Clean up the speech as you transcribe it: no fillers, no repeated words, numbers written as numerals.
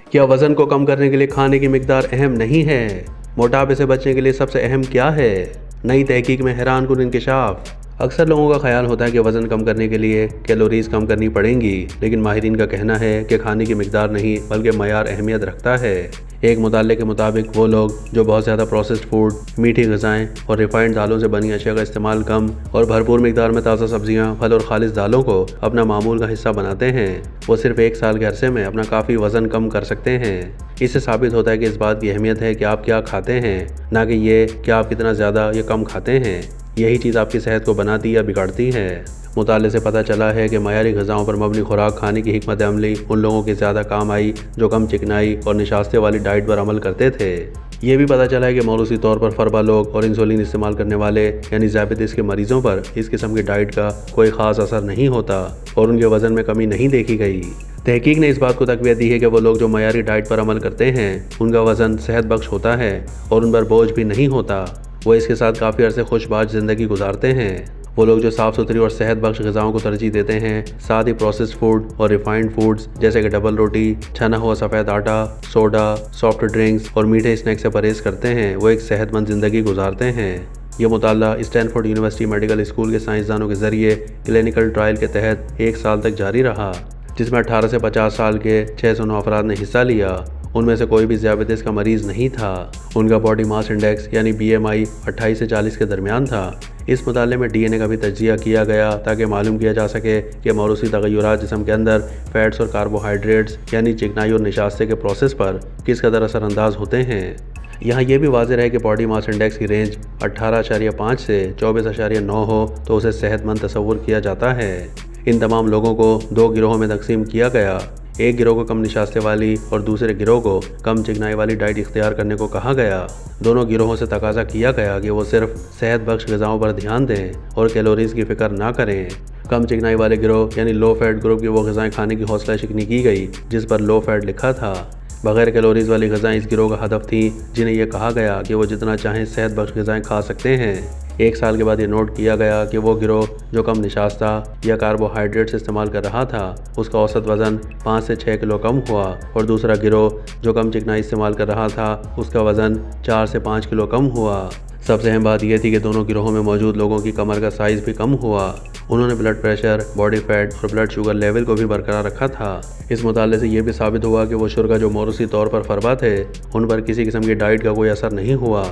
کیا وزن کو کم کرنے کے لیے کھانے کی مقدار اہم نہیں ہے؟ موٹاپے سے بچنے کے لیے سب سے اہم کیا ہے؟ نئی تحقیق میں حیران کن انکشاف۔ اکثر لوگوں کا خیال ہوتا ہے کہ وزن کم کرنے کے لیے کیلوریز کم کرنی پڑیں گی، لیکن ماہرین کا کہنا ہے کہ کھانے کی مقدار نہیں بلکہ معیار اہمیت رکھتا ہے۔ ایک مطالعے کے مطابق وہ لوگ جو بہت زیادہ پروسیسڈ فوڈ، میٹھی غذائیں اور ریفائنڈ دالوں سے بنی اشیاء کا استعمال کم اور بھرپور مقدار میں تازہ سبزیاں، پھل اور خالص دالوں کو اپنا معمول کا حصہ بناتے ہیں، وہ صرف 1 سال کے عرصے میں اپنا کافی وزن کم کر سکتے ہیں۔ اس سے ثابت ہوتا ہے کہ اس بات کی اہمیت ہے کہ آپ کیا کھاتے ہیں، نہ کہ یہ کہ آپ کتنا زیادہ یا کم کھاتے ہیں۔ یہی چیز آپ کی صحت کو بناتی یا بگاڑتی ہے۔ مطالعے سے پتہ چلا ہے کہ معیاری غذاؤں پر مبنی خوراک کھانے کی حکمت عملی ان لوگوں کے زیادہ کام آئی جو کم چکنائی اور نشاستے والی ڈائٹ پر عمل کرتے تھے۔ یہ بھی پتہ چلا ہے کہ موروثی طور پر فربا لوگ اور انسولین استعمال کرنے والے یعنی ذیابیطس کے مریضوں پر اس قسم کی ڈائٹ کا کوئی خاص اثر نہیں ہوتا اور ان کے وزن میں کمی نہیں دیکھی گئی۔ تحقیق نے اس بات کو تقویت دی ہے کہ وہ لوگ جو معیاری ڈائٹ پر عمل کرتے ہیں ان کا وزن صحت بخش ہوتا ہے اور ان پر بوجھ بھی نہیں ہوتا۔ وہ اس کے ساتھ کافی عرصے خوش باش زندگی گزارتے ہیں۔ وہ لوگ جو صاف ستھری اور صحت بخش غذاؤں کو ترجیح دیتے ہیں، ساتھ ہی پروسیسڈ فوڈ اور ریفائنڈ فوڈز جیسے کہ ڈبل روٹی، چھنا ہوا سفید آٹا، سوڈا، سافٹ ڈرنکس اور میٹھے اسنیکس سے پرہیز کرتے ہیں، وہ ایک صحت مند زندگی گزارتے ہیں۔ یہ مطالعہ اسٹینفورڈ یونیورسٹی میڈیکل اسکول کے سائنسدانوں کے ذریعے کلینیکل ٹرائل کے تحت 1 سال تک جاری رہا، جس میں 18 سے 50 سال کے 609 افراد نے حصہ لیا۔ ان میں سے کوئی بھی ذیابیطس کا مریض نہیں تھا۔ ان کا باڈی ماس انڈیکس یعنی BMI 28 سے 40 کے درمیان تھا۔ اس مطالعے میں DNA کا بھی تجزیہ کیا گیا تاکہ معلوم کیا جا سکے کہ موروثی تغیرات جسم کے اندر فیٹس اور کاربوہائیڈریٹس یعنی چکنائی اور نشاستے کے پروسیس پر کس قدر اثر انداز ہوتے ہیں۔ یہاں یہ بھی واضح ہے کہ باڈی ماس انڈیکس کی رینج 18.5 سے 24.9 ہو تو اسے صحت مند تصور کیا جاتا ہے۔ ان تمام لوگوں کو 2 گروہوں میں تقسیم کیا گیا۔ ایک گروہ کو کم نشاستے والی اور دوسرے گروہ کو کم چکنائی والی ڈائٹ اختیار کرنے کو کہا گیا۔ دونوں گروہوں سے تقاضا کیا گیا کہ وہ صرف صحت بخش غذاؤں پر دھیان دیں اور کیلوریز کی فکر نہ کریں۔ کم چکنائی والے گروہ یعنی لو فیٹ گروپ کی وہ غذائیں کھانے کی حوصلہ شکنی کی گئی جس پر لو فیٹ لکھا تھا۔ بغیر کیلوریز والی غذائیں اس گروہ کا ہدف تھیں جنہیں یہ کہا گیا کہ وہ جتنا چاہیں صحت بخش غذائیں کھا سکتے ہیں۔ 1 سال کے بعد یہ نوٹ کیا گیا کہ وہ گروہ جو کم نشاستہ یا کاربوہائیڈریٹس استعمال کر رہا تھا اس کا اوسط وزن 5 سے 6 کلو کم ہوا اور دوسرا گروہ جو کم چکنائی استعمال کر رہا تھا اس کا وزن 4 سے 5 کلو کم ہوا۔ سب سے اہم بات یہ تھی کہ دونوں گروہوں میں موجود لوگوں کی کمر کا سائز بھی کم ہوا۔ انہوں نے بلڈ پریشر، باڈی فیٹ اور بلڈ شوگر لیول کو بھی برقرار رکھا تھا۔ اس مطالعے سے یہ بھی ثابت ہوا کہ وہ شرکاء جو موروثی طور پر فربا تھے ان پر کسی قسم کی ڈائٹ کا کوئی اثر نہیں ہوا۔